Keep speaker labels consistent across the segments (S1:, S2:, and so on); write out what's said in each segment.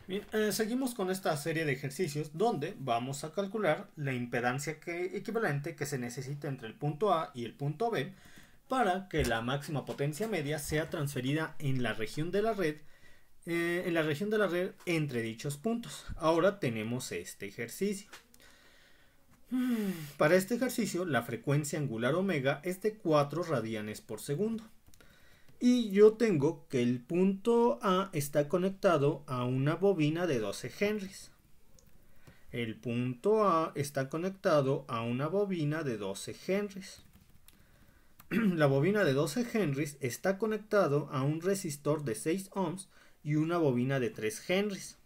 S1: Bien, seguimos con esta serie de ejercicios donde vamos a calcular la impedancia equivalente que se necesita entre el punto A y el punto B para que la máxima potencia media sea transferida en la región de la red, entre dichos puntos. Ahora tenemos este ejercicio. Para este ejercicio la frecuencia angular omega es de 4 radianes por segundo. Y yo tengo que el punto A está conectado a una bobina de 12 henrys. El punto A está conectado a una bobina de 12 henrys. La bobina de 12 henrys está conectado a un resistor de 6 ohms y una bobina de 3 henrys.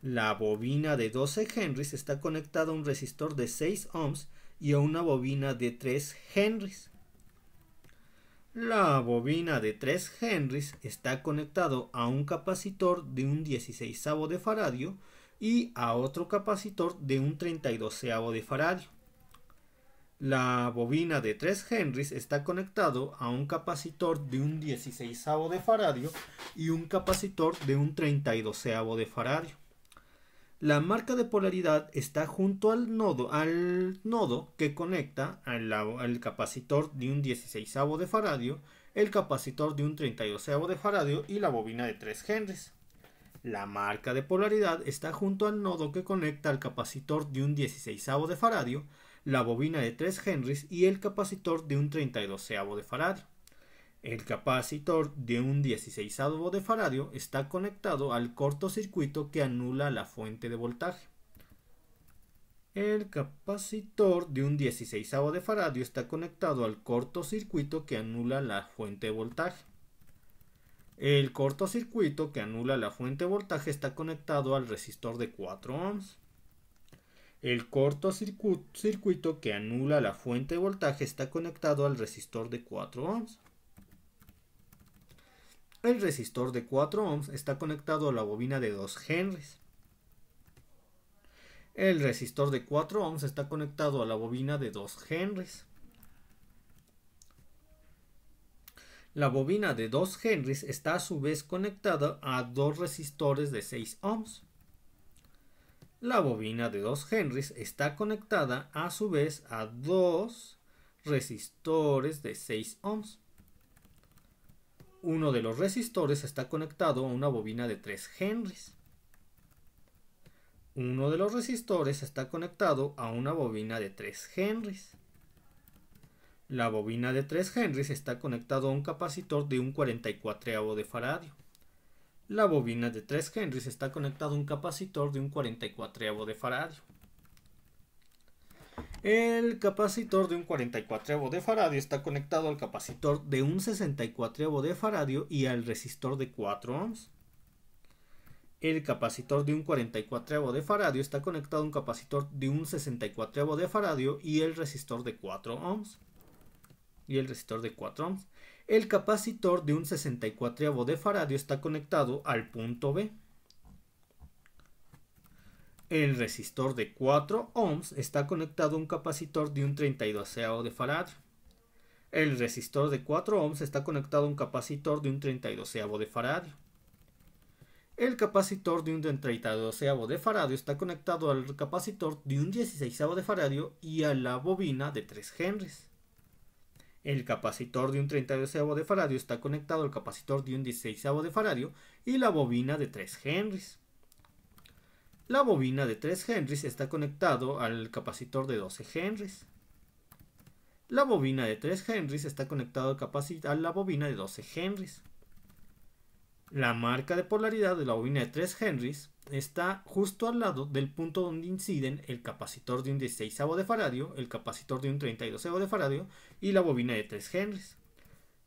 S1: La bobina de 12 henrys está conectada a un resistor de 6 ohms y a una bobina de 3 henrys. La bobina de 3 henrys está conectado a un capacitor de un 16 de faradio y a otro capacitor de un 32 de faradio. La bobina de 3 henrys está conectado a un capacitor de un 16 de faradio y un capacitor de un 32 de faradio. La marca de polaridad está junto al nodo que conecta al capacitor de un 16 de faradio, el capacitor de un 32 de faradio y la bobina de 3 henrys. La marca de polaridad está junto al nodo que conecta al capacitor de un 16 de faradio, la bobina de 3 henrys y el capacitor de un 32 de faradio. El capacitor de un 16 de faradio está conectado al cortocircuito que anula la fuente de voltaje. El capacitor de un 16 de faradio está conectado al cortocircuito que anula la fuente de voltaje. El cortocircuito que anula la fuente de voltaje está conectado al resistor de 4 ohms. El cortocircuito que anula la fuente de voltaje está conectado al resistor de 4 ohms. El resistor de 4 ohms está conectado a la bobina de 2 henrys. El resistor de 4 ohms está conectado a la bobina de 2 henrys. La bobina de 2 henrys está a su vez conectada a dos resistores de 6 ohms. La bobina de 2 henrys está conectada a su vez a dos resistores de 6 ohms. Uno de los resistores está conectado a una bobina de 3 henrys. Uno de los resistores está conectado a una bobina de 3 henrys. La bobina de 3 henrys está conectado a un capacitor de un 44 de faradio. La bobina de 3 henrys está conectado a un capacitor de un 44 de faradio. El capacitor de un 44 de faradio está conectado al capacitor de un 64 de faradio y al resistor de 4 ohms. El capacitor de un 44 de faradio está conectado a un capacitor de un 64 de faradio y el resistor de 4 ohms. El capacitor de un 64 de faradio está conectado al punto B. El resistor de 4 ohms está conectado a un capacitor de un 32 de faradio. El resistor de 4 ohms está conectado a un capacitor de un 32 de faradio. El capacitor de un 32 de faradio está conectado al capacitor de un 16 de faradio y a la bobina de 3 henrys. El capacitor de un 32 de faradio está conectado al capacitor de un 16 de faradio y la bobina de 3 henrys. La bobina de 3 henrys está conectado al capacitor de 12 henrys. La bobina de 3 henrys está conectado a la bobina de 12 henrys. La marca de polaridad de la bobina de 3 henrys está justo al lado del punto donde inciden el capacitor de un 16 de faradio, el capacitor de un 32 de faradio y la bobina de 3 henrys.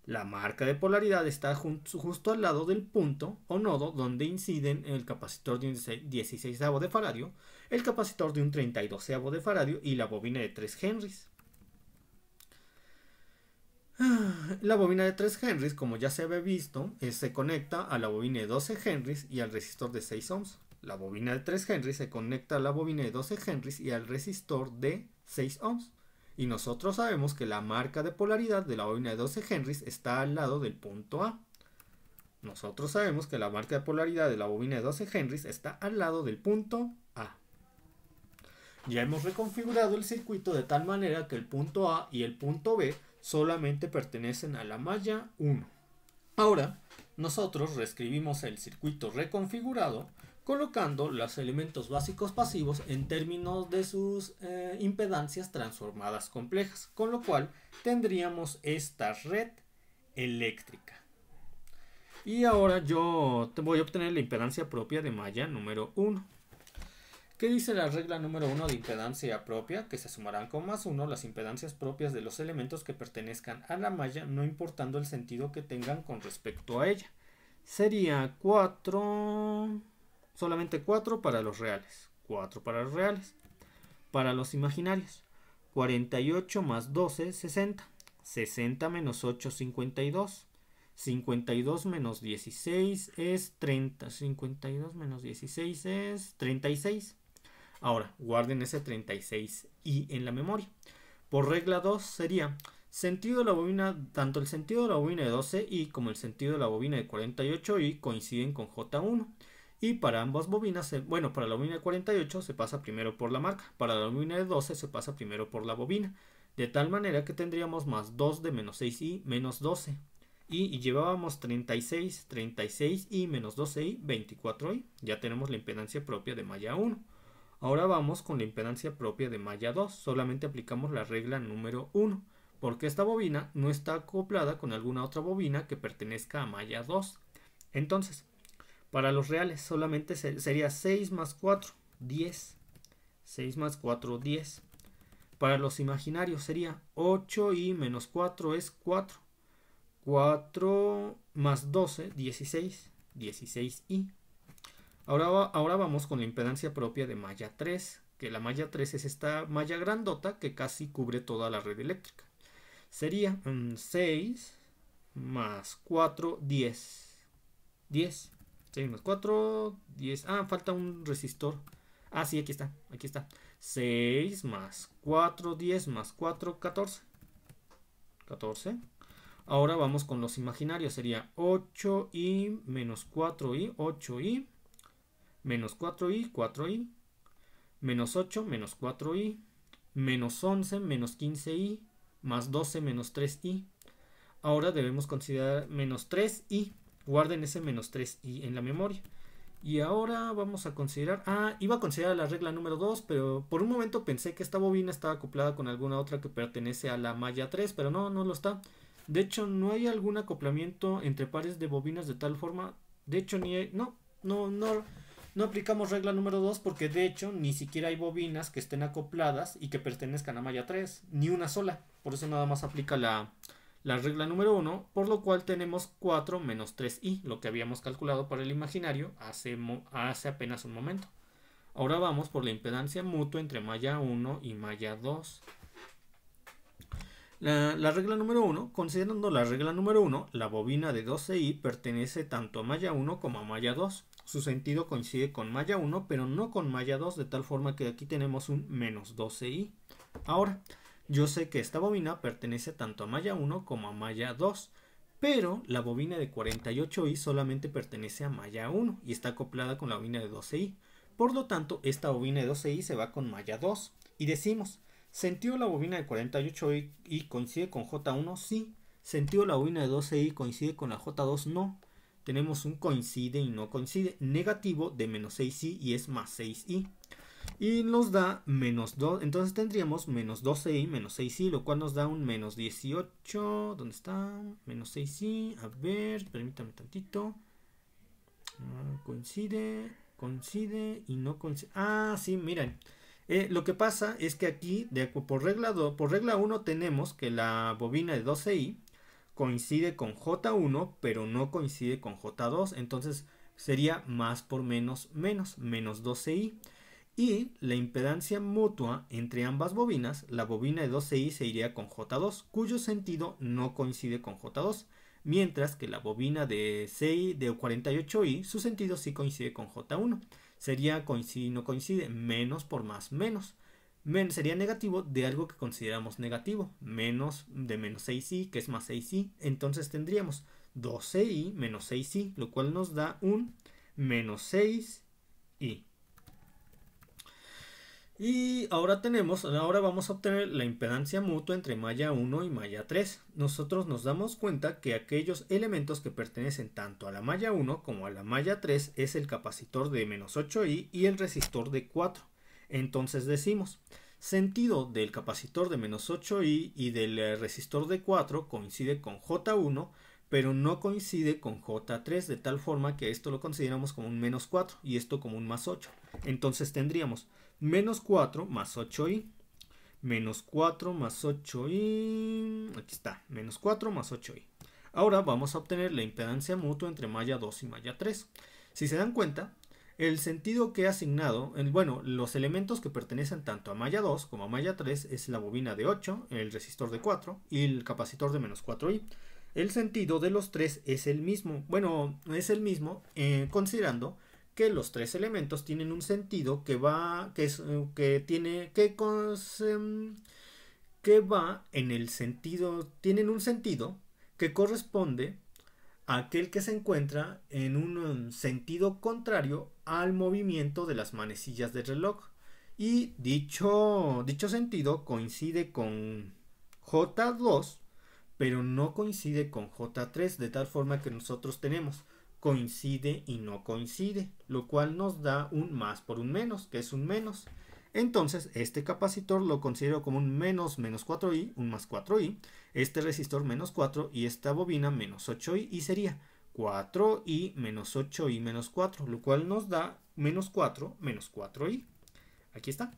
S1: La marca de polaridad está justo al lado del punto o nodo donde inciden el capacitor de un 16 de faradio, el capacitor de un 32 de faradio y la bobina de 3 henrys. La bobina de 3 henrys, como ya se había visto, se conecta a la bobina de 12 henrys y al resistor de 6 ohms. La bobina de 3 henrys se conecta a la bobina de 12 henrys y al resistor de 6 ohms. Y nosotros sabemos que la marca de polaridad de la bobina de 12 henrys está al lado del punto A. Nosotros sabemos que la marca de polaridad de la bobina de 12 Henrys está al lado del punto A. Ya hemos reconfigurado el circuito de tal manera que el punto A y el punto B solamente pertenecen a la malla 1. Ahora, nosotros reescribimos el circuito reconfigurado colocando los elementos básicos pasivos en términos de sus impedancias transformadas complejas, con lo cual tendríamos esta red eléctrica. Y ahora yo voy a obtener la impedancia propia de malla número 1. ¿Qué dice la regla número 1 de impedancia propia? Que se sumarán con más 1 las impedancias propias de los elementos que pertenezcan a la malla, no importando el sentido que tengan con respecto a ella. Sería 4, solamente 4 para los reales, 4 para los reales. Para los imaginarios, 48 más 12, 60. 60 menos 8, 52. 52 menos 16 es 30. 52 menos 16 es 36. Ahora, guarden ese 36i en la memoria. Por regla 2 sería sentido de la bobina, tanto el sentido de la bobina de 12i como el sentido de la bobina de 48i coinciden con J1. Y para ambas bobinas, bueno, para la bobina de 48 se pasa primero por la marca, para la bobina de 12 se pasa primero por la bobina. De tal manera que tendríamos más 2 de menos 6i menos 12. Y llevábamos 36, 36i menos 12i, 24i. Ya tenemos la impedancia propia de malla 1. Ahora vamos con la impedancia propia de malla 2. Solamente aplicamos la regla número 1. Porque esta bobina no está acoplada con alguna otra bobina que pertenezca a malla 2. Entonces, para los reales solamente sería 6 más 4, 10. 6 más 4, 10. Para los imaginarios sería 8i menos 4 es 4. 4 más 12, 16. 16i. Ahora vamos con la impedancia propia de malla 3. Que la malla 3 es esta malla grandota que casi cubre toda la red eléctrica. Sería 6 más 4, 10. 10. 6 más 4, 10. Ah, falta un resistor. Ah, sí, aquí está. Aquí está. 6 más 4, 10 más 4, 14. 14. Ahora vamos con los imaginarios. Sería 8i menos 4i, 8i. Menos 4i, 4i. Menos 8, menos 4i. Menos 11, menos 15i. Más 12, menos 3i. Ahora debemos considerar menos 3i. Guarden ese menos 3i en la memoria. Y ahora vamos a considerar... iba a considerar la regla número 2, pero por un momento pensé que esta bobina estaba acoplada con alguna otra que pertenece a la malla 3, pero no lo está. De hecho, no hay algún acoplamiento entre pares de bobinas de tal forma... De hecho, ni hay... No aplicamos regla número 2 porque de hecho ni siquiera hay bobinas que estén acopladas y que pertenezcan a malla 3. Ni una sola. Por eso nada más aplica la regla número 1, por lo cual tenemos 4 menos 3i, lo que habíamos calculado para el imaginario hace apenas un momento. Ahora vamos por la impedancia mutua entre malla 1 y malla 2. La regla número 1, considerando la regla número 1, la bobina de 12i pertenece tanto a malla 1 como a malla 2. Su sentido coincide con malla 1, pero no con malla 2, de tal forma que aquí tenemos un menos 12i. Ahora, yo sé que esta bobina pertenece tanto a malla 1 como a malla 2, pero la bobina de 48i solamente pertenece a malla 1 y está acoplada con la bobina de 12i. Por lo tanto, esta bobina de 12i se va con malla 2 y decimos, ¿sentido la bobina de 48i coincide con J1? Sí. ¿Sentido la bobina de 12i coincide con la J2? No. Tenemos un coincide y no coincide negativo de menos 6i y es más 6i. Y nos da menos 2, entonces tendríamos menos 12i menos 6i, lo cual nos da un menos 18. ¿Dónde está? Menos 6i. A ver, permítame tantito. Coincide y no coincide. Sí, miren. Lo que pasa es que aquí, por regla 1, tenemos que la bobina de 12i coincide con J1, pero no coincide con J2. Entonces sería más por menos 12i. Y la impedancia mutua entre ambas bobinas, la bobina de 12i se iría con J2, cuyo sentido no coincide con J2, mientras que la bobina de 48i, su sentido sí coincide con J1. Sería coincide y no coincide, menos por más menos. Sería negativo de algo que consideramos negativo, menos de menos 6i, que es más 6i. Entonces tendríamos 12i menos 6i, lo cual nos da un menos 6i. Y ahora vamos a obtener la impedancia mutua entre malla 1 y malla 3. Nosotros nos damos cuenta que aquellos elementos que pertenecen tanto a la malla 1 como a la malla 3 es el capacitor de menos 8i y el resistor de 4. Entonces decimos, sentido del capacitor de menos 8i y del resistor de 4 coincide con J1, pero no coincide con J3, de tal forma que esto lo consideramos como un menos 4 y esto como un más 8. Entonces tendríamos menos 4 más 8i, menos 4 más 8i, aquí está, menos 4 más 8i. Ahora vamos a obtener la impedancia mutua entre malla 2 y malla 3. Si se dan cuenta, el sentido que he asignado, los elementos que pertenecen tanto a malla 2 como a malla 3 es la bobina de 8, el resistor de 4 y el capacitor de menos 4i. El sentido de los tres es el mismo, considerando que los tres elementos tienen un sentido que va en el sentido, tienen un sentido que corresponde a aquel que se encuentra en un sentido contrario al movimiento de las manecillas del reloj. Y dicho sentido coincide con J2, pero no coincide con J3, de tal forma que nosotros tenemos coincide y no coincide, lo cual nos da un más por un menos, que es un menos. Entonces, este capacitor lo considero como un menos 4i, un más 4i, este resistor menos 4 y esta bobina menos 8i, y sería 4i menos 8i menos 4, lo cual nos da menos 4 menos 4i. Aquí está,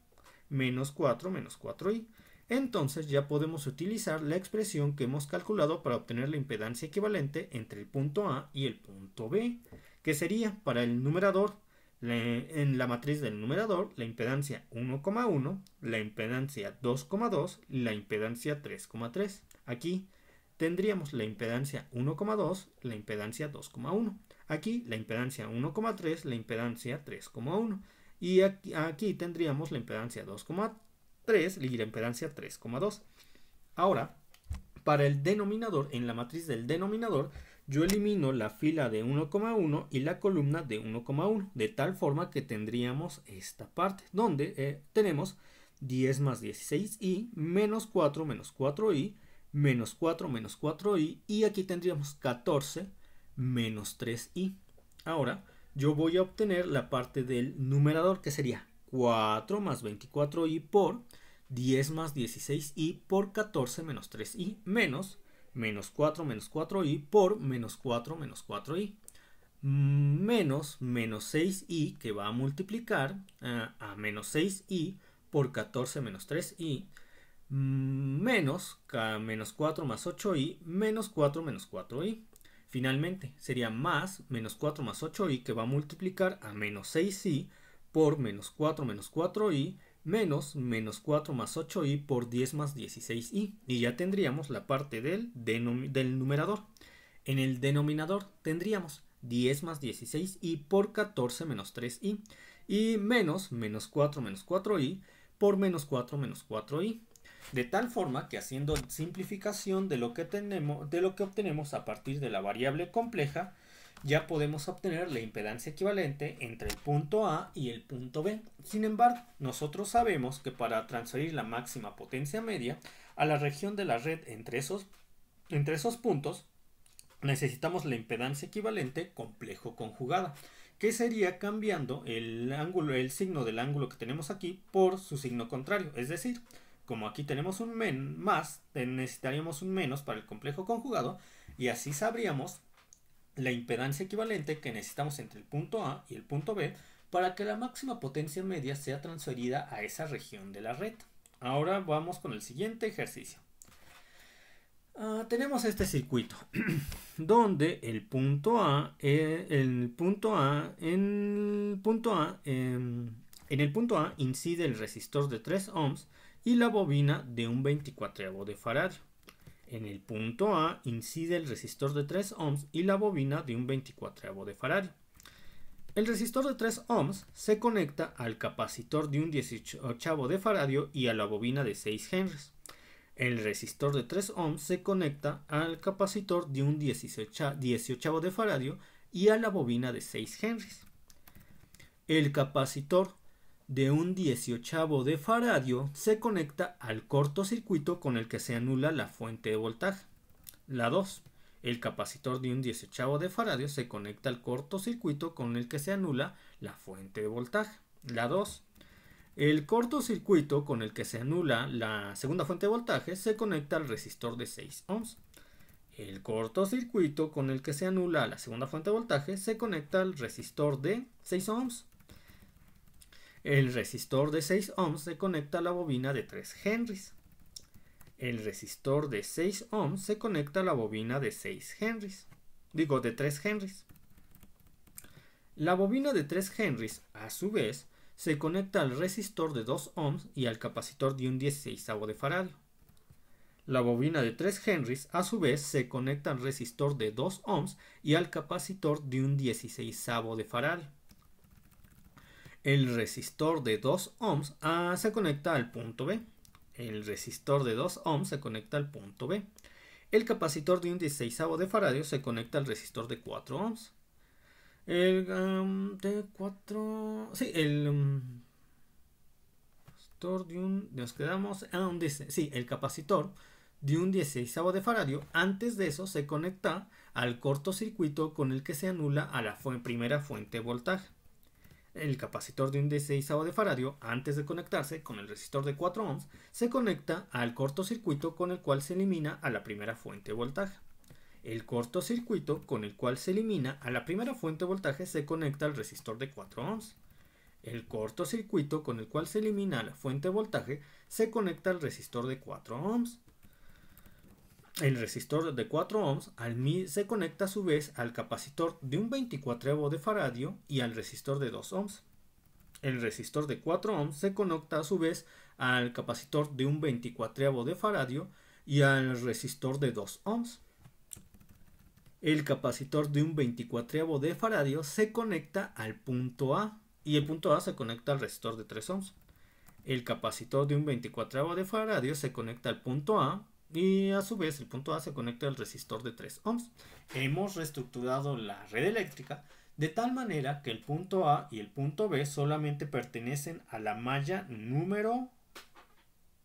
S1: menos 4 menos 4i. Entonces ya podemos utilizar la expresión que hemos calculado para obtener la impedancia equivalente entre el punto A y el punto B, que sería para el numerador, en la matriz del numerador, la impedancia 1,1, la impedancia 2,2 y la impedancia 3,3. Aquí tendríamos la impedancia 1,2, la impedancia 2,1. Aquí la impedancia 1,3, la impedancia 3,1. Y aquí tendríamos la impedancia 2,3 y la impedancia 3,2. Ahora, para el denominador, en la matriz del denominador, yo elimino la fila de 1,1 y la columna de 1,1, de tal forma que tendríamos esta parte, donde tenemos 10 más 16i, menos 4 menos 4i, menos 4 menos 4i, y aquí tendríamos 14 menos 3i. Ahora, yo voy a obtener la parte del numerador, que sería 4 más 24i por 10 más 16i por 14 menos 3i menos 4 menos 4i por menos 4 menos 4i menos 6i, que va a multiplicar a menos 6i por 14 menos 3i menos 4 más 8i menos 4 menos 4i. Finalmente sería más menos 4 más 8i, que va a multiplicar a menos 6i por menos 4 menos 4i menos 4 más 8i por 10 más 16i. Y ya tendríamos la parte del numerador. En el denominador tendríamos 10 más 16i por 14 menos 3i y menos 4 menos 4i por menos 4 menos 4i. De tal forma que, haciendo simplificación de lo que obtenemos a partir de la variable compleja, ya podemos obtener la impedancia equivalente entre el punto A y el punto B. Sin embargo, nosotros sabemos que para transferir la máxima potencia media a la región de la red entre esos puntos, necesitamos la impedancia equivalente complejo conjugada, que sería cambiando el signo del ángulo que tenemos aquí por su signo contrario. Es decir, como aquí tenemos un más, necesitaríamos un menos para el complejo conjugado, y así sabríamos la impedancia equivalente que necesitamos entre el punto A y el punto B para que la máxima potencia media sea transferida a esa región de la red. Ahora vamos con el siguiente ejercicio. Tenemos este circuito donde en el punto A incide el resistor de 3 ohms y la bobina de un 24 de faradio. En el punto A incide el resistor de 3 ohms y la bobina de un 24 de faradio. El resistor de 3 ohms se conecta al capacitor de un 18 de faradio y a la bobina de 6 henries. El resistor de 3 ohms se conecta al capacitor de un 18 de faradio y a la bobina de 6 henrys. El capacitor de un 18 de faradio se conecta al cortocircuito con el que se anula la fuente de voltaje. La 2. El capacitor de un 18 de faradio se conecta al cortocircuito con el que se anula la fuente de voltaje. La 2. El cortocircuito con el que se anula la segunda fuente de voltaje se conecta al resistor de 6 ohms. El cortocircuito con el que se anula la segunda fuente de voltaje se conecta al resistor de 6 ohms. El resistor de 6 ohms se conecta a la bobina de 3 henrys. El resistor de 6 ohms se conecta a la bobina de 6 henrys. Digo, de 3 henrys. La bobina de 3 henrys, a su vez, se conecta al resistor de 2 ohms y al capacitor de un 16 de faradio. La bobina de 3 henrys, a su vez, se conecta al resistor de 2 ohms y al capacitor de un 16 de faradio. El resistor de 2 ohms se conecta al punto B. El resistor de 2 ohms se conecta al punto B. El capacitor de un 16 de faradio se conecta al resistor de 4 ohms. El capacitor de un 16 de faradio, antes de eso se conecta al cortocircuito con el que se anula a la primera fuente de voltaje. El capacitor de un 16 de faradio, antes de conectarse con el resistor de 4 ohms, se conecta al cortocircuito con el cual se elimina a la primera fuente de voltaje. El cortocircuito con el cual se elimina a la primera fuente de voltaje se conecta al resistor de 4 ohms. El cortocircuito con el cual se elimina a la fuente de voltaje se conecta al resistor de 4 ohms. El resistor de 4 ohms se conecta a su vez al capacitor de un 24 de faradio y al resistor de 2 ohms. El resistor de 4 ohms se conecta a su vez al capacitor de un 24 de faradio y al resistor de 2 ohms. El capacitor de un 24 de faradio se conecta al punto A y el punto A se conecta al resistor de 3 ohms. El capacitor de un 24 de faradio se conecta al punto A y a su vez el punto A se conecta al resistor de 3 ohms. Hemos reestructurado la red eléctrica de tal manera que el punto A y el punto B solamente pertenecen a la malla número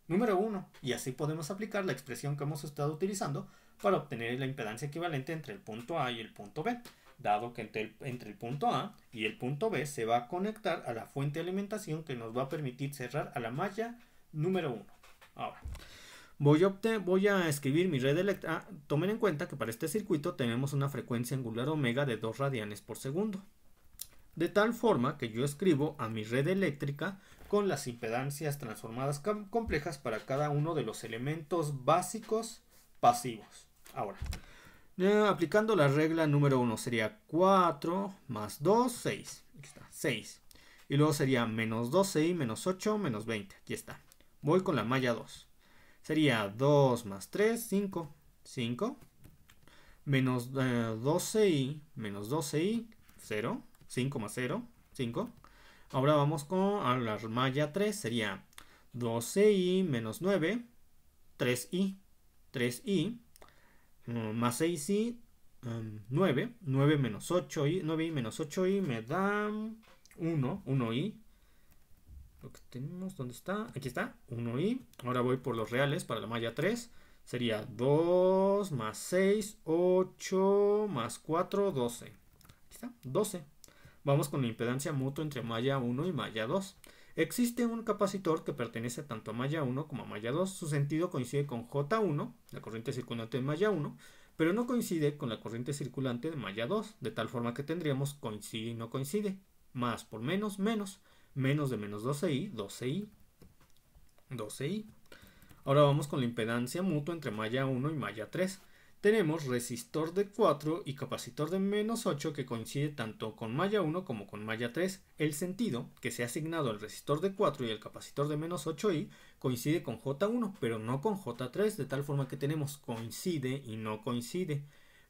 S1: 1 y así podemos aplicar la expresión que hemos estado utilizando para obtener la impedancia equivalente entre el punto A y el punto B, dado que entre el punto A y el punto B se va a conectar a la fuente de alimentación que nos va a permitir cerrar a la malla número 1. Ahora, voy a escribir mi red eléctrica. Tomen en cuenta que para este circuito tenemos una frecuencia angular omega de 2 radianes por segundo. De tal forma que yo escribo a mi red eléctrica con las impedancias transformadas complejas para cada uno de los elementos básicos pasivos. Ahora, aplicando la regla número 1 sería 4 más 2, 6. Aquí está, 6. Y luego sería menos 12i, menos 8, menos 20. Aquí está. Voy con la malla 2. Sería 2 más 3, 5. 5. Menos 12i, menos 12i, 0. 5 más 0, 5. Ahora vamos con la malla 3. Sería 12i menos 9, 3i. 3i más 6i, 9. 9 menos 8i, 9i menos 8i me da 1i. Lo que tenemos, ¿dónde está? Aquí está, 1i. Ahora voy por los reales para la malla 3. Sería 2 más 6, 8 más 4, 12. Aquí está, 12. Vamos con la impedancia mutua entre malla 1 y malla 2. Existe un capacitor que pertenece tanto a malla 1 como a malla 2. Su sentido coincide con J1, la corriente circulante de malla 1, pero no coincide con la corriente circulante de malla 2, de tal forma que tendríamos coincide y no coincide. Más por menos, menos. Menos de menos 12i, 12i. 12i. Ahora vamos con la impedancia mutua entre malla 1 y malla 3. Tenemos resistor de 4 y capacitor de menos 8 que coincide tanto con malla 1 como con malla 3. El sentido que se ha asignado al resistor de 4 y el capacitor de menos 8i coincide con J1, pero no con J3, de tal forma que tenemos coincide y no coincide.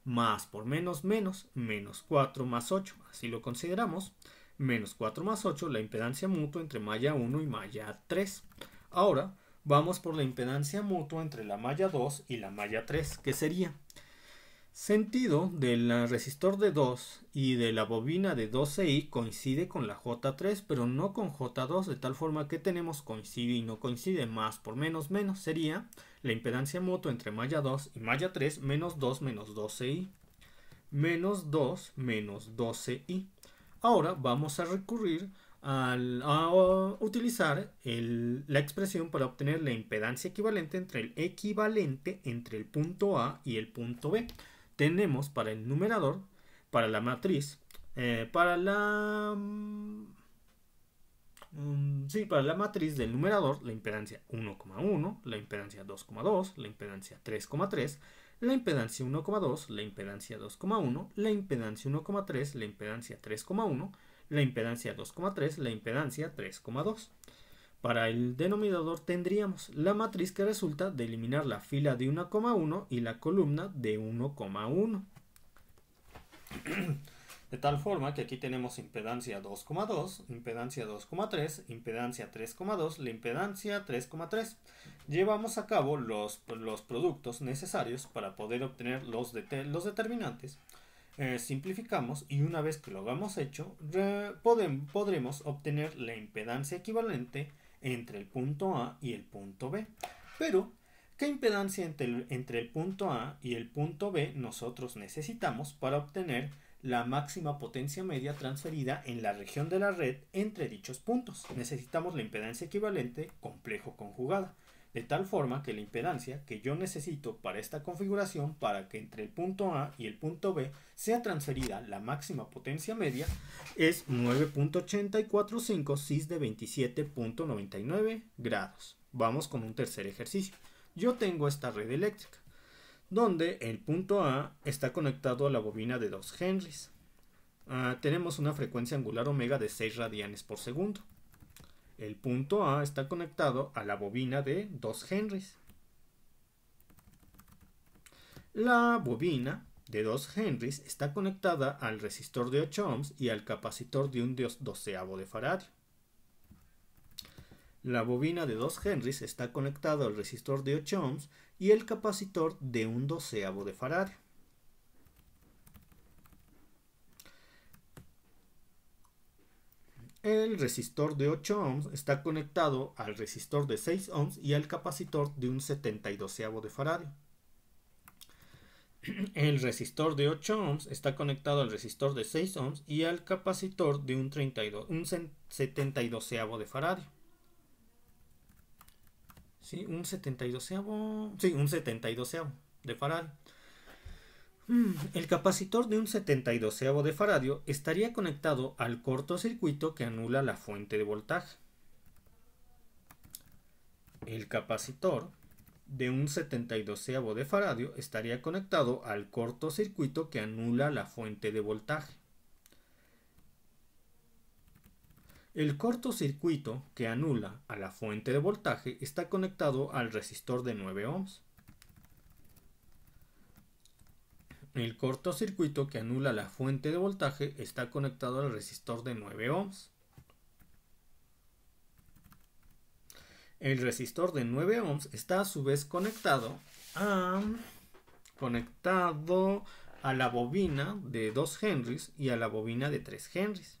S1: Más por menos, menos, menos 4 más 8. Así lo consideramos. Menos 4 más 8, la impedancia mutua entre malla 1 y malla 3. Ahora Vamos por la impedancia mutua entre la malla 2 y la malla 3, que sería sentido del resistor de 2 y de la bobina de 12i coincide con la J3, pero no con J2, de tal forma que tenemos coincide y no coincide, más por menos menos, sería la impedancia mutua entre malla 2 y malla 3 menos 2 menos 12i, menos 2 menos 12i. Ahora vamos a recurrir a utilizar la expresión para obtener la impedancia equivalente entre el punto A y el punto B. Tenemos para el numerador, para la matriz, para la matriz del numerador, la impedancia 1,1, la impedancia 2,2, la impedancia 3,3, la impedancia 1,2, la impedancia 2,1, la impedancia 1,3, la impedancia 3,1, la impedancia 2,3, la impedancia 3,2. Para el denominador tendríamos la matriz que resulta de eliminar la fila de 1,1 y la columna de 1,1. De tal forma que aquí tenemos impedancia 2,2, impedancia 2,3, impedancia 3,2, la impedancia 3,3. Llevamos a cabo los productos necesarios para poder obtener los determinantes. Simplificamos y una vez que lo hayamos hecho, podremos obtener la impedancia equivalente entre el punto A y el punto B. Pero, ¿qué impedancia entre el punto A y el punto B nosotros necesitamos para obtener la máxima potencia media transferida en la región de la red entre dichos puntos? Necesitamos la impedancia equivalente complejo conjugada, de tal forma que la impedancia que yo necesito para esta configuración, para que entre el punto A y el punto B sea transferida la máxima potencia media, es 9.845 cis de 27.99 grados. Vamos con un tercer ejercicio. Yo tengo esta red eléctrica, donde el punto A está conectado a la bobina de 2 Henrys. Tenemos una frecuencia angular omega de 6 radianes por segundo. El punto A está conectado a la bobina de 2 Henrys. La bobina de 2 Henrys está conectada al resistor de 8 ohms y al capacitor de un doceavo de faradio. La bobina de 2 Henrys está conectada al resistor de 8 ohms y el capacitor de un doceavo de faradio. El resistor de 8 ohms está conectado al resistor de 6 ohms y al capacitor de un 72avo de faradio. El resistor de 8 ohms está conectado al resistor de 6 ohms y al capacitor de un 72avo de faradio. Sí, un 72avo de faradio. El capacitor de un 72avo de faradio estaría conectado al cortocircuito que anula la fuente de voltaje. El capacitor de un 72avo de faradio estaría conectado al cortocircuito que anula la fuente de voltaje. El cortocircuito que anula a la fuente de voltaje está conectado al resistor de 9 ohms. El cortocircuito que anula la fuente de voltaje está conectado al resistor de 9 ohms. El resistor de 9 ohms está a su vez conectado a la bobina de 2 Henrys y a la bobina de 3 Henrys.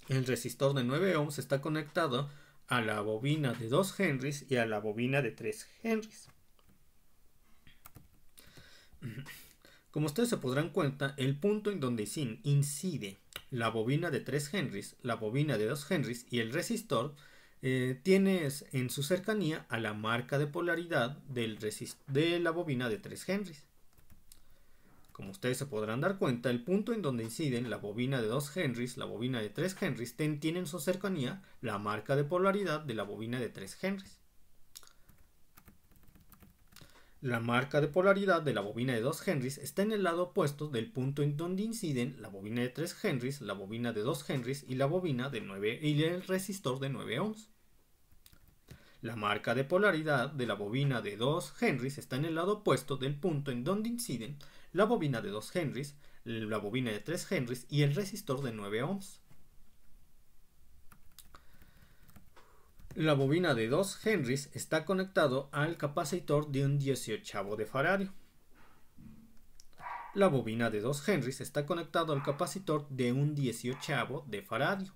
S1: El resistor de 9 ohms está conectado a la bobina de 2 Henrys y a la bobina de 3 Henrys. Como ustedes se podrán cuenta, el punto en donde incide la bobina de 3 Henrys, la bobina de 2 Henrys y el resistor tiene en su cercanía a la marca de polaridad de la bobina de 3 Henrys. Como ustedes se podrán dar cuenta, el punto en donde inciden la bobina de 2 Henrys, la bobina de 3 Henrys, tiene en su cercanía la marca de polaridad de la bobina de 3 Henrys. La marca de polaridad de la bobina de 2 Henrys está en el lado opuesto del punto en donde inciden la bobina de 3 Henrys, la bobina de 2 Henrys y la bobina de 9 y el resistor de 9 ohms. La marca de polaridad de la bobina de 2 Henrys está en el lado opuesto del punto en donde inciden la bobina de 2 Henrys, la bobina de 3 Henrys y el resistor de 9 ohms. La bobina de 2 Henrys está conectado al capacitor de un 18 de faradio. La bobina de 2 Henrys está conectado al capacitor de un 18 de faradio.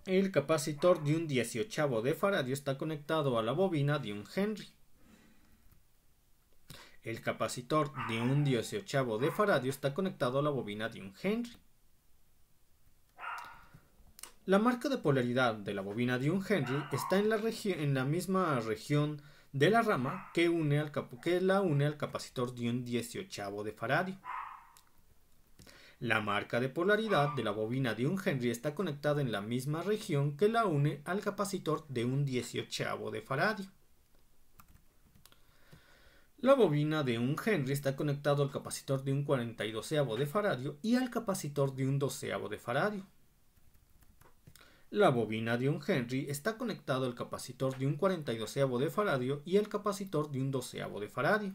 S1: El capacitor de un 18 de faradio está conectado a la bobina de 1 Henry. El capacitor de un 18 de faradio está conectado a la bobina de 1 Henry. La marca de polaridad de la bobina de 1 Henry está en la misma región de la rama que la une al capacitor de un 18 de faradio. La marca de polaridad de la bobina de 1 Henry está conectada en la misma región que la une al capacitor de un 18 de faradio. La bobina de 1 Henry está conectado al capacitor de un 42 de faradio y al capacitor de un 12 de faradio. La bobina de 1 Henry está conectado al capacitor de un 42 de faradio y al capacitor de un 12 de faradio.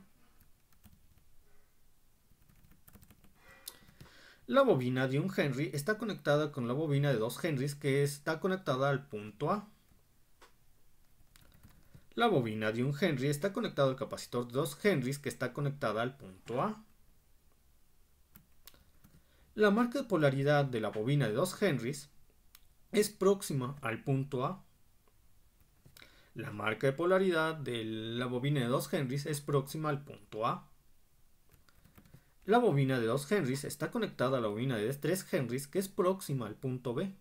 S1: La bobina de 1 Henry está conectada con la bobina de 2 Henrys que está conectada al punto A. La bobina de 1 Henry está conectada al capacitor de 2 Henrys que está conectada al punto A. La marca de polaridad de la bobina de 2 Henrys es próxima al punto A. La marca de polaridad de la bobina de 2 Henrys es próxima al punto A. La bobina de 2 Henrys está conectada a la bobina de 3 Henrys que es próxima al punto B.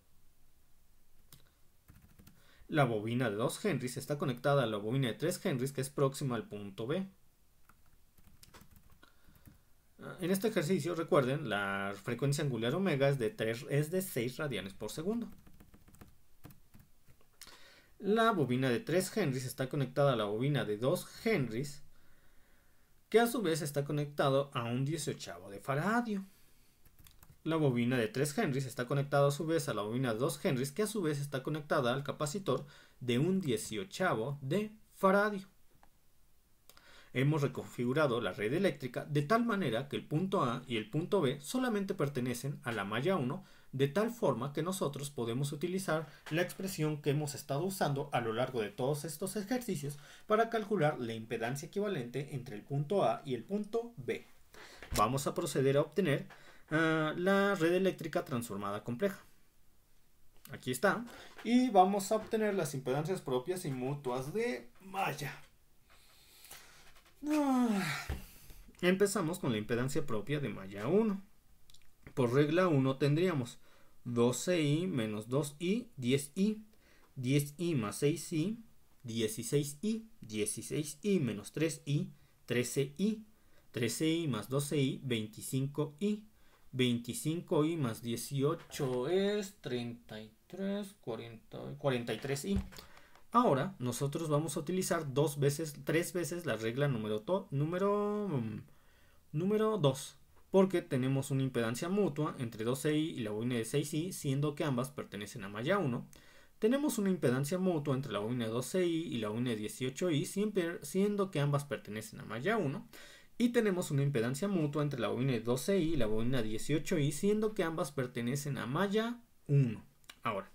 S1: La bobina de 2 Henrys está conectada a la bobina de 3 Henrys que es próxima al punto B. En este ejercicio, recuerden, la frecuencia angular omega es de 6 radianes por segundo. La bobina de 3 Henrys está conectada a la bobina de 2 Henrys que a su vez está conectado a un 18 de faradio. La bobina de 3 Henrys está conectada a su vez a la bobina de 2 Henrys que a su vez está conectada al capacitor de un 18 de faradio. Hemos reconfigurado la red eléctrica de tal manera que el punto A y el punto B solamente pertenecen a la malla 1, de tal forma que nosotros podemos utilizar la expresión que hemos estado usando a lo largo de todos estos ejercicios para calcular la impedancia equivalente entre el punto A y el punto B. Vamos a proceder a obtener la red eléctrica transformada compleja. Aquí está. Y vamos a obtener las impedancias propias y mutuas de malla. Empezamos con la impedancia propia de malla 1. Por regla 1 tendríamos 12i menos 2i, 10i, 10i más 6i, 16i, 16i menos 3i, 13i, 13i más 12i, 25i, 25i más 18 es 33, 40, 43i. Ahora nosotros vamos a utilizar tres veces la regla número 2, porque tenemos una impedancia mutua entre 12i y la bobina de 6i, siendo que ambas pertenecen a malla 1. Tenemos una impedancia mutua entre la bobina de 12i y la bobina de 18i, siendo que ambas pertenecen a malla 1. Y tenemos una impedancia mutua entre la bobina de 12i y la bobina de 18i, siendo que ambas pertenecen a malla 1. Ahora,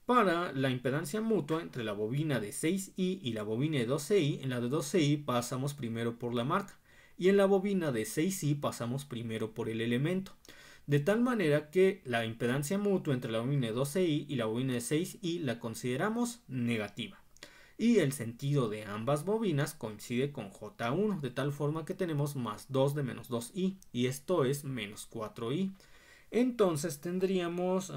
S1: para la impedancia mutua entre la bobina de 6i y la bobina de 12i, en la de 12i pasamos primero por la marca y en la bobina de 6i pasamos primero por el elemento. De tal manera que la impedancia mutua entre la bobina de 12i y la bobina de 6i la consideramos negativa. Y el sentido de ambas bobinas coincide con J1, de tal forma que tenemos más 2 de menos 2i y esto es menos 4i. Entonces tendríamos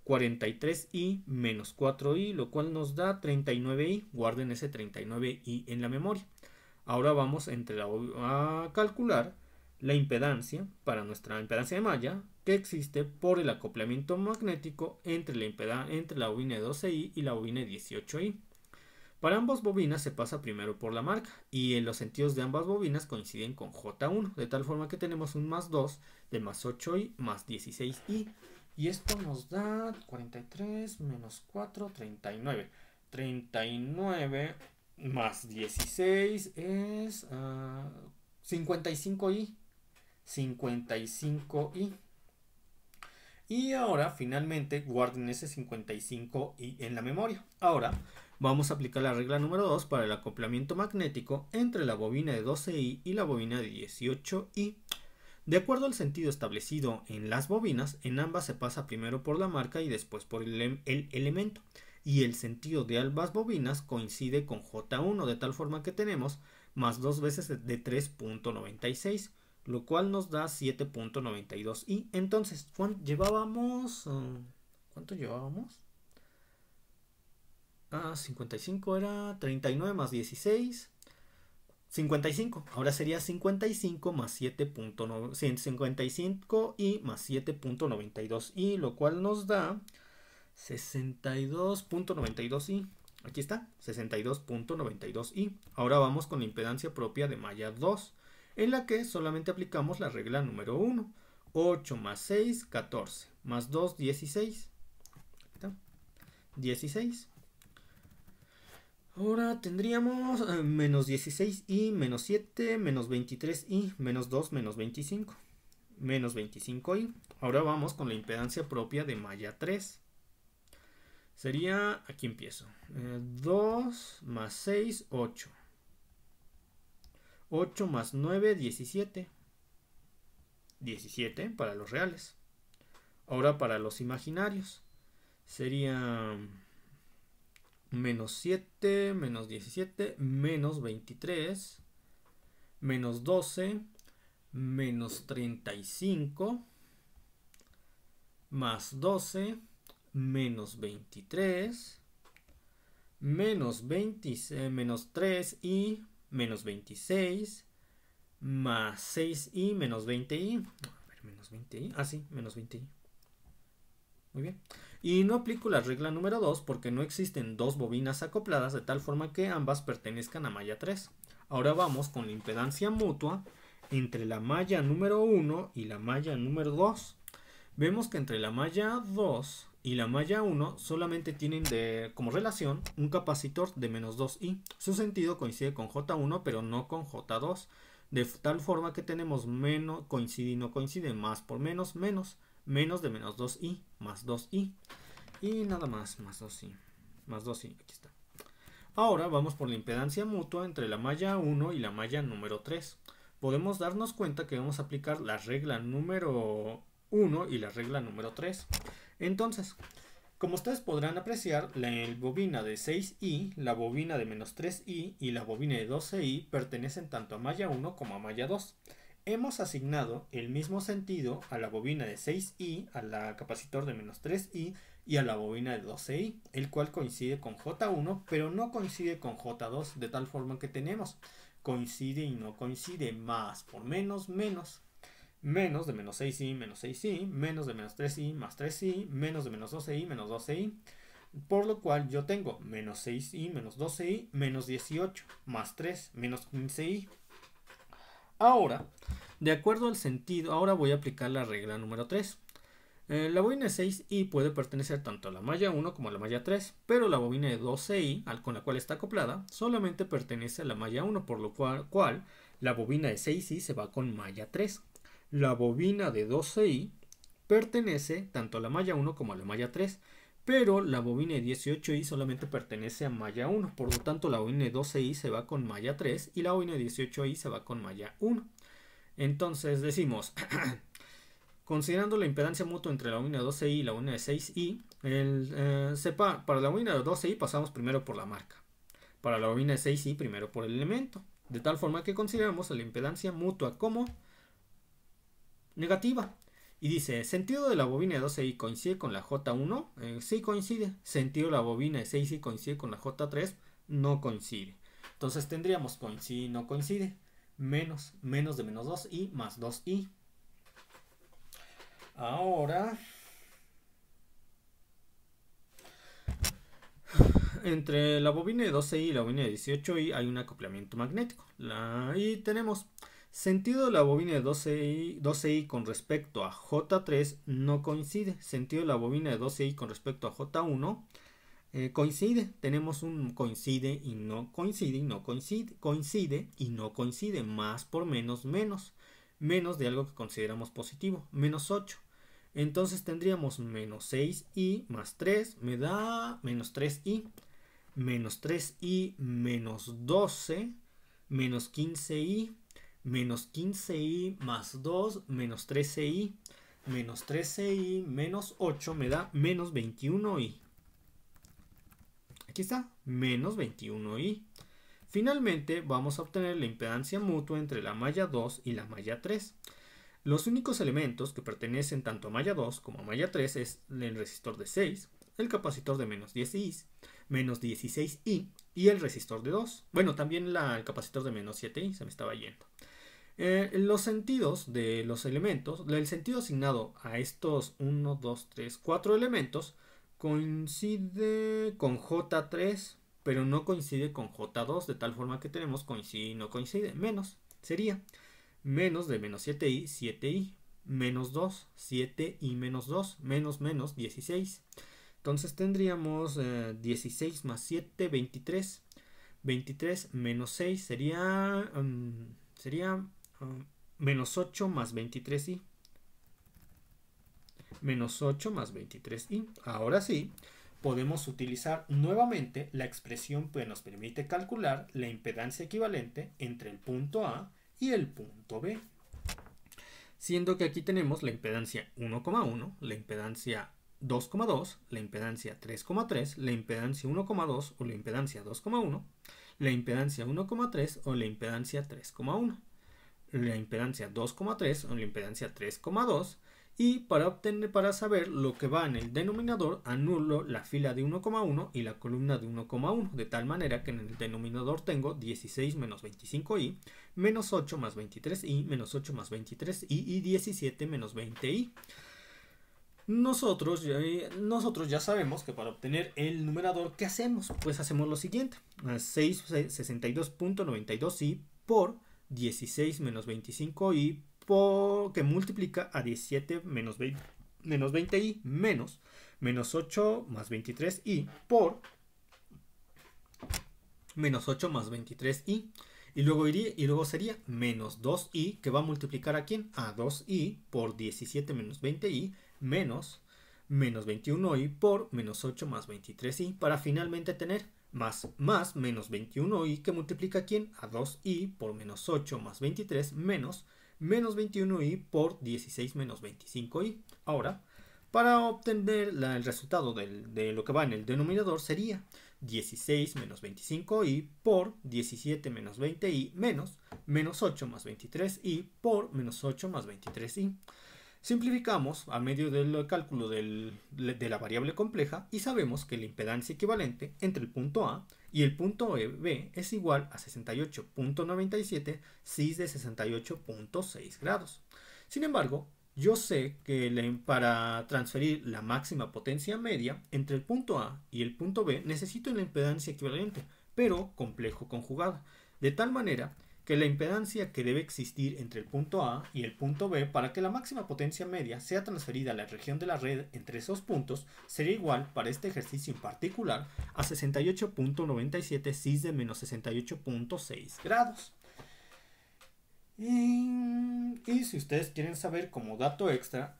S1: 43i menos 4i, lo cual nos da 39i. Guarden ese 39i en la memoria. Ahora vamos a calcular la impedancia para nuestra impedancia de malla que existe por el acoplamiento magnético entre la bobina de 12i y la bobina de 18i. Para ambas bobinas se pasa primero por la marca y en los sentidos de ambas bobinas coinciden con J1, de tal forma que tenemos un más 2 de más 8i más 16i. Y esto nos da 43 menos 4, 39. 39 más 16 es 55i. 55i. Y ahora finalmente guarden ese 55i en la memoria. Ahora vamos a aplicar la regla número 2 para el acoplamiento magnético entre la bobina de 12i y la bobina de 18i. De acuerdo al sentido establecido en las bobinas, en ambas se pasa primero por la marca y después por el elemento. Y el sentido de ambas bobinas coincide con J1, de tal forma que tenemos más 2 veces de 3.96, lo cual nos da 7.92i. Entonces, ¿cuánto llevábamos? 55 era 39 más 16. 55. Ahora sería 55 más 55 y más 7.92i, lo cual nos da 62.92i. Aquí está, 62.92i. Ahora vamos con la impedancia propia de malla 2, en la que solamente aplicamos la regla número 1. 8 más 6, 14. Más 2, 16. 16. Ahora tendríamos menos 16i, menos 7, menos 23i, menos 2, menos 25. Menos 25i. Ahora vamos con la impedancia propia de malla 3. Sería, aquí empiezo, 2 más 6, 8. 8 más 9, 17. 17 para los reales. Ahora para los imaginarios. Sería menos 7, menos 17, menos 23, menos 12, menos 35, más 12, menos 23, menos 20, menos 3 y menos 26, más 6 y menos 20i. A ver, menos 20i. Ah, sí, menos 20i. Muy bien. Y no aplico la regla número 2 porque no existen dos bobinas acopladas de tal forma que ambas pertenezcan a malla 3. Ahora vamos con la impedancia mutua entre la malla número 1 y la malla número 2. Vemos que entre la malla 2 y la malla 1 solamente tienen como relación un capacitor de menos 2i. Su sentido coincide con J1 pero no con J2. De tal forma que tenemos menos, coincide y no coincide, más por menos, menos. Menos de menos 2i, más 2i. Y nada más, más 2i. Más 2i, aquí está. Ahora vamos por la impedancia mutua entre la malla 1 y la malla número 3. Podemos darnos cuenta que vamos a aplicar la regla número 1 y la regla número 3. Entonces, como ustedes podrán apreciar, la bobina de 6i, la bobina de menos 3i y la bobina de 12i pertenecen tanto a malla 1 como a malla 2. Hemos asignado el mismo sentido a la bobina de 6i, a la capacitor de menos 3i y a la bobina de 12i, el cual coincide con J1, pero no coincide con J2, de tal forma que tenemos coincide y no coincide, más por menos, menos. Menos de menos 6i, menos 6i, menos de menos 3i, más 3i, menos de menos 12i, menos 12i. Por lo cual yo tengo menos 6i, menos 12i, menos 18, más 3, menos 15i. Ahora, de acuerdo al sentido, ahora voy a aplicar la regla número 3. La bobina de 6i puede pertenecer tanto a la malla 1 como a la malla 3, pero la bobina de 12i, con la cual está acoplada, solamente pertenece a la malla 1, por lo cual la bobina de 6i se va con malla 3. La bobina de 12i pertenece tanto a la malla 1 como a la malla 3, pero la bobina de 18i solamente pertenece a malla 1, por lo tanto la bobina de 12i se va con malla 3 y la bobina de 18i se va con malla 1. Entonces decimos, considerando la impedancia mutua entre la bobina de 12i y la bobina de 6i, para la bobina de 12i pasamos primero por la marca, para la bobina de 6i primero por el elemento, de tal forma que consideramos la impedancia mutua como negativa. Y dice, ¿sentido de la bobina de 12i coincide con la J1? Sí coincide. ¿Sentido de la bobina de 6i coincide con la J3? No coincide. Entonces tendríamos coincide y no coincide. Menos de menos 2i más 2i. Ahora, entre la bobina de 12i y la bobina de 18i hay un acoplamiento magnético. Y tenemos... Sentido de la bobina de 12i con respecto a J3 no coincide. Sentido de la bobina de 12i con respecto a J1 coincide. Tenemos un coincide y no coincide y no coincide. Coincide y no coincide. Más por menos, menos. Menos de algo que consideramos positivo. Menos 8. Entonces tendríamos menos 6i más 3 me da menos 3i. Menos 3i menos 12 menos 15i. Menos 15i más 2 menos 13i. Menos 13i menos 8 me da menos 21i. Aquí está, menos 21i. Finalmente vamos a obtener la impedancia mutua entre la malla 2 y la malla 3. Los únicos elementos que pertenecen tanto a malla 2 como a malla 3 es el resistor de 6, el capacitor de menos 16i y el resistor de 2. Bueno, también el capacitor de menos 7i, se me estaba yendo. Los sentidos de los elementos, el sentido asignado a estos 1, 2, 3, 4 elementos coincide con J3, pero no coincide con J2, de tal forma que tenemos coincide y no coincide. Menos sería menos de menos 7i, 7i, menos 2, 7i menos 2, menos 16. Entonces tendríamos 16 más 7, 23. 23 menos 6 sería menos 8 más 23i. Menos 8 más 23i. Ahora sí, podemos utilizar nuevamente la expresión que nos permite calcular la impedancia equivalente entre el punto A y el punto B. Siendo que aquí tenemos la impedancia 1,1, la impedancia 2,2, la impedancia 3,3, la impedancia 1,2 o la impedancia 2,1, la impedancia 1,3 o la impedancia 3,1, la impedancia 2,3 o la impedancia 3,2. Y para saber lo que va en el denominador, anulo la fila de 1,1 y la columna de 1,1, de tal manera que en el denominador tengo 16 menos 25i, menos 8 más 23i, menos 8 más 23i y 17 menos 20i. Nosotros ya sabemos que para obtener el numerador, ¿qué hacemos? Pues hacemos lo siguiente: 62.92i por 16 menos 25i que multiplica a 17 menos 20i menos 8 más 23i por menos 8 más 23i. Y luego sería menos 2i, que va a multiplicar ¿a quién? A 2i por 17 menos 20i menos 21i por menos 8 más 23i, para finalmente tener más menos 21i, que multiplica ¿a quién? A 2i por menos 8 más 23 menos 21i por 16 menos 25i. Ahora, para obtener el resultado de lo que va en el denominador, sería 16 menos 25i por 17 menos 20i menos 8 más 23i por menos 8 más 23i. Simplificamos a medio del cálculo de la variable compleja y sabemos que la impedancia equivalente entre el punto A y el punto B es igual a 68.97 cis de 68.6 grados. Sin embargo, yo sé que para transferir la máxima potencia media entre el punto A y el punto B necesito una impedancia equivalente, pero complejo conjugada, de tal manera que la impedancia que debe existir entre el punto A y el punto B para que la máxima potencia media sea transferida a la región de la red entre esos puntos sería igual para este ejercicio en particular a 68.97 cis de menos 68.6 grados. Y si ustedes quieren saber como dato extra,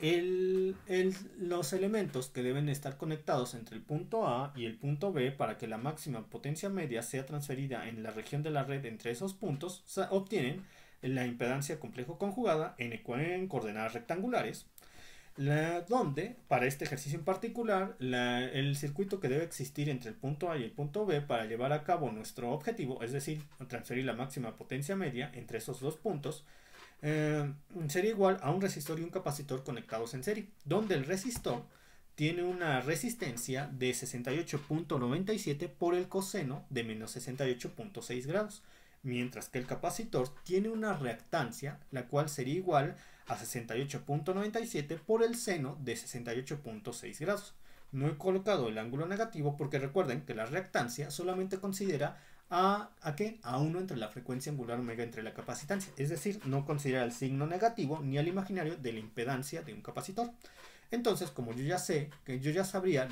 S1: los elementos que deben estar conectados entre el punto A y el punto B para que la máxima potencia media sea transferida en la región de la red entre esos puntos, obtienen la impedancia complejo conjugada en coordenadas rectangulares, donde para este ejercicio en particular el circuito que debe existir entre el punto A y el punto B para llevar a cabo nuestro objetivo, es decir, transferir la máxima potencia media entre esos dos puntos, sería igual a un resistor y un capacitor conectados en serie, donde el resistor tiene una resistencia de 68.97 por el coseno de menos 68.6 grados, mientras que el capacitor tiene una reactancia, la cual sería igual a 68.97 por el seno de 68.6 grados. No he colocado el ángulo negativo porque recuerden que la reactancia solamente considera ¿a qué? A 1 entre la frecuencia angular omega entre la capacitancia, es decir, no considera el signo negativo ni el imaginario de la impedancia de un capacitor. Entonces, como yo ya sé, que yo ya sabría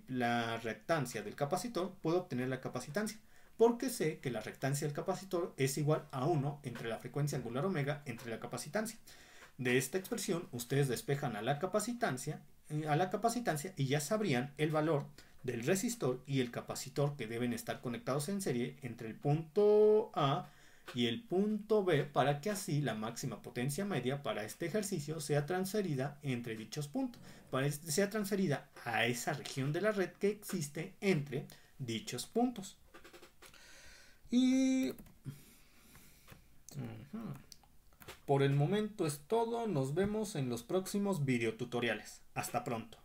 S1: la reactancia del capacitor, puedo obtener la capacitancia, porque sé que la reactancia del capacitor es igual a 1 entre la frecuencia angular omega entre la capacitancia. De esta expresión ustedes despejan a la capacitancia y ya sabrían el valor del resistor y el capacitor que deben estar conectados en serie entre el punto A y el punto B para que así la máxima potencia media para este ejercicio sea transferida entre dichos puntos, para que sea transferida a esa región de la red que existe entre dichos puntos. Y por el momento es todo, nos vemos en los próximos videotutoriales. Hasta pronto.